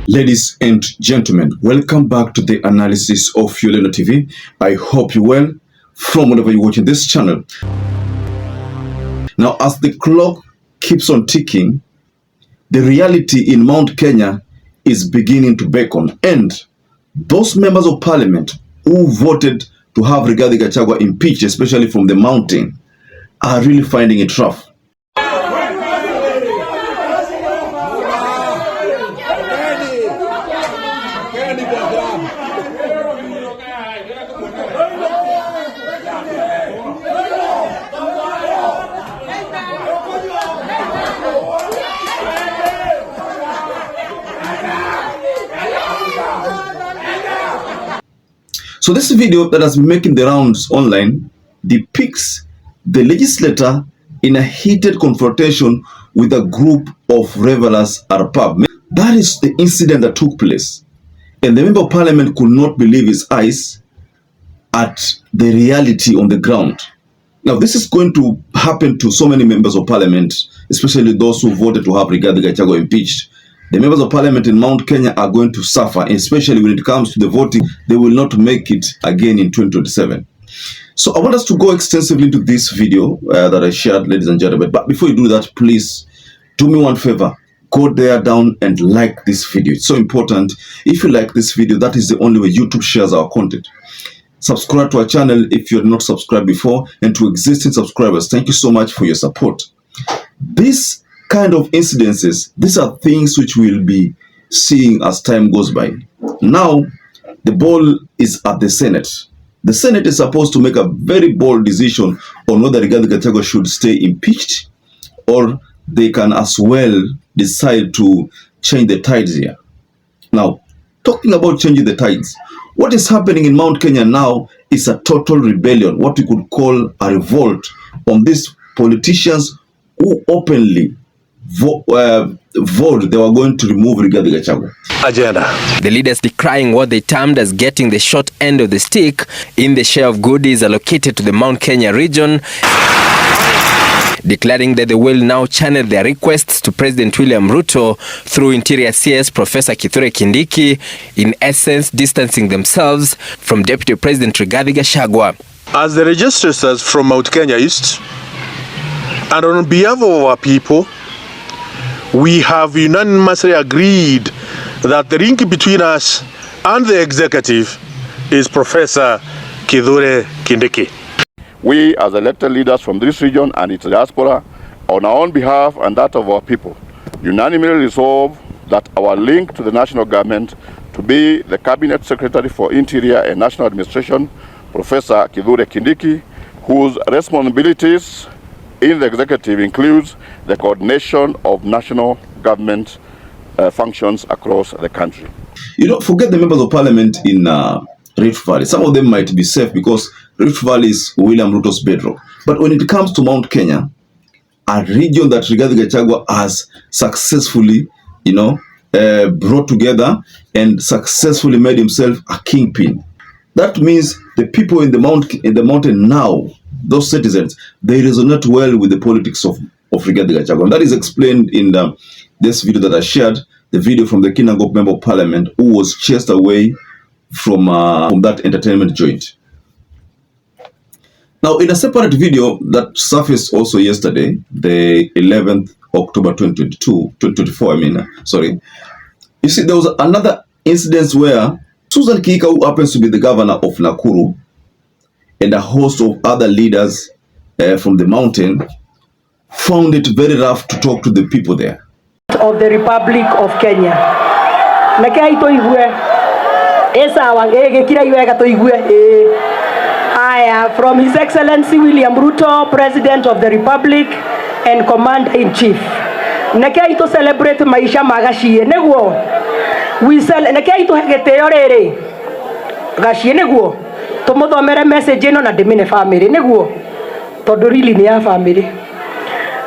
Ladies and gentlemen, welcome back to the analysis of YOLENO TV. I hope you're well from whenever you're watching this channel. Now, as the clock keeps on ticking, the reality in Mount Kenya is beginning to beckon, and those members of parliament who voted to have Rigathi Gachagua impeached, especially from the mountain, are really finding it rough. So this video that has been making the rounds online depicts the legislator in a heated confrontation with a group of revelers at a pub. That is the incident that took place. And the member of parliament could not believe his eyes at the reality on the ground. Now, this is going to happen to so many members of parliament, especially those who voted to have Rigathi Gachagua impeached. The members of parliament in Mount Kenya are going to suffer, especially when it comes to the voting. They will not make it again in 2027. So I want us to go extensively into this video that I shared, ladies and gentlemen. But before you do that, please do me one favor. Go there down and like this video. It's so important. If you like this video, that is the only way YouTube shares our content. Subscribe to our channel if you're not subscribed before, and to existing subscribers, thank you so much for your support. This kind of incidences, these are things which we'll be seeing as time goes by. Now, the ball is at the Senate. The Senate is supposed to make a very bold decision on whether Rigathi Gachagua should stay impeached, or they can as well decide to change the tides here. Now, talking about changing the tides, what is happening in Mount Kenya now is a total rebellion, what we could call a revolt on these politicians who openly vowed they were going to remove Rigathi Gachagua. Agenda. The leaders decrying what they termed as getting the short end of the stick in the share of goodies allocated to the Mount Kenya region, declaring that they will now channel their requests to President William RUTO through Interior CS Professor Kithure Kindiki, in essence distancing themselves from Deputy President Rigathi Gachagua. As the registrators from Mount Kenya East, and on behalf of our people, we have unanimously agreed that the link between us and the executive is Professor Kithure Kindiki. We, as elected leaders from this region and its diaspora, on our own behalf and that of our people, unanimously resolve that our link to the national government to be the Cabinet Secretary for Interior and National Administration, Professor Kithure Kindiki, whose responsibilities in the executive includes the coordination of national government functions across the country. You know, forget the members of parliament in Rift Valley. Some of them might be safe because Rift Valley is William Ruto's bedrock. But when it comes to Mount Kenya, a region that Rigathi Gachagua has successfully, brought together and successfully made himself a kingpin. That means the people in the mountain now, those citizens, they resonate well with the politics of Rigathi Gachagua. And that is explained in this video that I shared, the video from the Kinangop member of parliament who was chased away from that entertainment joint. Now, in a separate video that surfaced also yesterday, the 11th October 2024, you see, there was another incident where Susan Kika, who happens to be the governor of Nakuru, and a host of other leaders from the mountain, found it very rough to talk to the people there. Of the Republic of Kenya. From His Excellency William Ruto, President of the Republic and Commander-in-Chief. Nakai to celebrate maisha magashi negwo. We nakai to geteo rere. Gashi negwo. Tomothomere message ino na demine family negwo. Todo really ni ya family.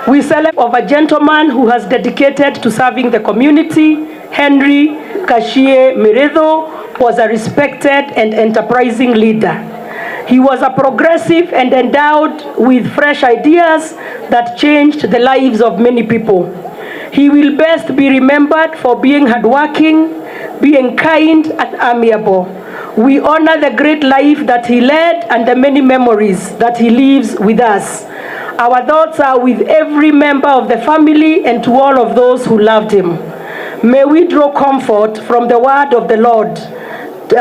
We celebrate of a gentleman who has dedicated to serving the community. Henry Kashie Miredo was a respected and enterprising leader. He was a progressive and endowed with fresh ideas that changed the lives of many people. He will best be remembered for being hardworking, being kind and amiable. We honor the great life that he led and the many memories that he leaves with us. Our thoughts are with every member of the family and to all of those who loved him. May we draw comfort from the word of the Lord. 2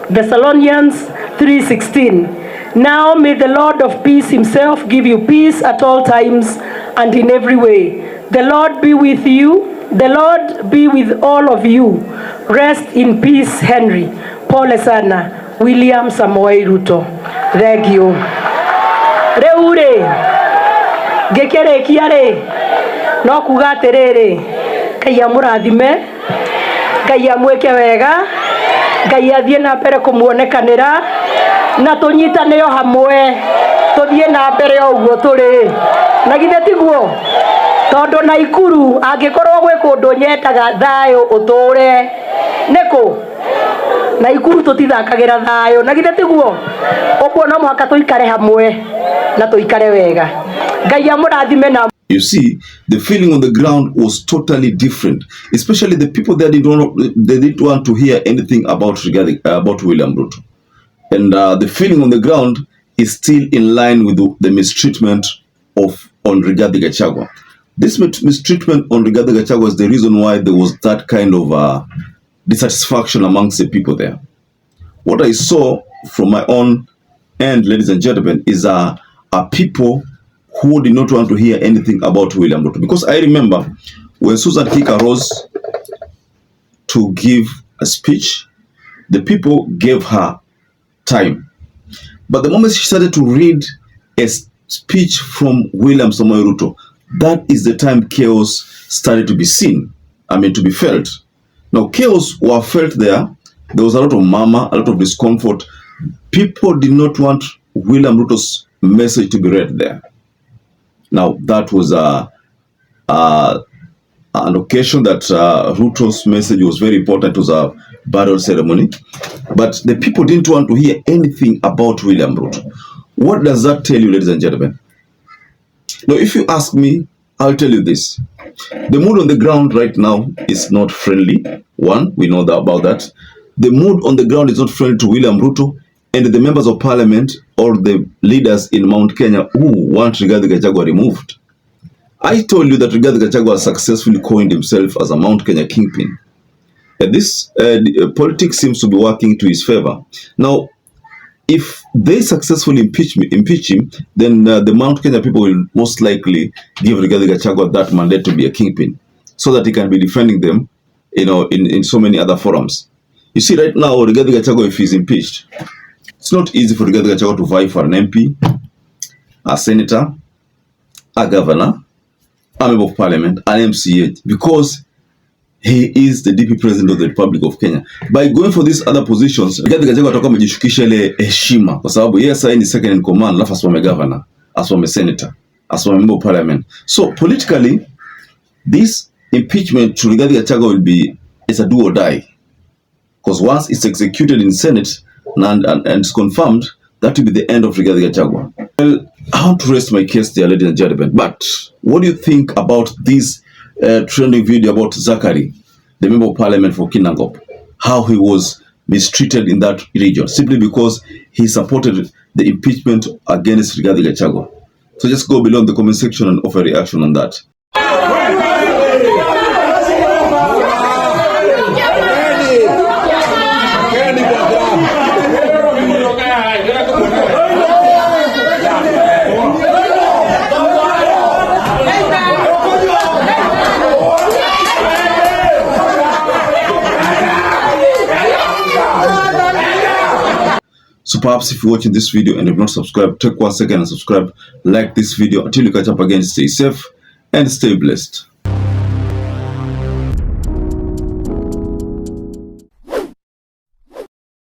Thessalonians 3:16. Now may the Lord of peace himself give you peace at all times and in every way. The Lord be with you. The Lord be with all of you. Rest in peace, Henry. Pole sana. William Samoei Ruto. Thank you. Reure. Gekere kiare. No kuga atiriri. Ngai amurathime. Ngai amweke wega. Ngai athie na mbere kumuonekanira. Na tunyitane yo hamwe. Tuthie na mbere o uguo turi. Na githe tiguo. Tondu Naikuru angikorwo gwe kundu nyetaga thayo uture niku Naikuru tutithakagira thayo na githe tiguo uguo no mwaka tuikare hamwe na tuikare wega. Ngai amurathime na. You see, the feeling on the ground was totally different, especially the people that didn't want to hear anything about William Ruto. And the feeling on the ground is still in line with the mistreatment on Rigathi Gachagua. This mistreatment on Rigathi Gachagua is the reason why there was that kind of dissatisfaction amongst the people there. What I saw from my own end, ladies and gentlemen, is people who did not want to hear anything about William Ruto. Because I remember when Susan Kika rose to give a speech, the people gave her time. But the moment she started to read a speech from William Samoei Ruto, that is the time chaos started to be seen. To be felt. Now, chaos were felt there. There was a lot of murmur, a lot of discomfort. People did not want William Ruto's message to be read there. Now, that was an occasion that Ruto's message was very important. It was a burial ceremony. But the people didn't want to hear anything about William Ruto. What does that tell you, ladies and gentlemen? Now, if you ask me, I'll tell you this. The mood on the ground right now is not friendly. One, we know about that. The mood on the ground is not friendly to William Ruto and the members of parliament or the leaders in Mount Kenya who want Rigathi Gachagua removed. I told you that Rigathi Gachagua successfully coined himself as a Mount Kenya kingpin. This politics seems to be working to his favor. Now, if they successfully impeach him, then the Mount Kenya people will most likely give Rigathi Gachagua that mandate to be a kingpin, so that he can be defending them, in so many other forums. You see, right now, Rigathi Gachagua, if he's impeached, it's not easy for Rigathi Gachagua to vie for an MP, a senator, a governor, a member of parliament, an MCA, because he is the DP president of the Republic of Kenya. By going for these other positions, Rigathi Gachagua atakuwa amejishukisha ile heshima, kwa sababu yeye sasa ni second in command, alafu asome governor, asome senator, asome member of parliament. So politically, this impeachment to Rigathi Gachagua it's a do or die. Because once it's executed in Senate and it's confirmed, that will be the end of Rigathi Gachagua. Well, I want to rest my case there, ladies and gentlemen. But what do you think about this trending video about Zachary, the member of parliament for Kinangop, how he was mistreated in that region simply because he supported the impeachment against Rigathi Gachagua? So just go below in the comment section and offer a reaction on that. So perhaps if you're watching this video and you've not subscribed, take 1 second and subscribe, like this video. Until you catch up again, stay safe and stay blessed.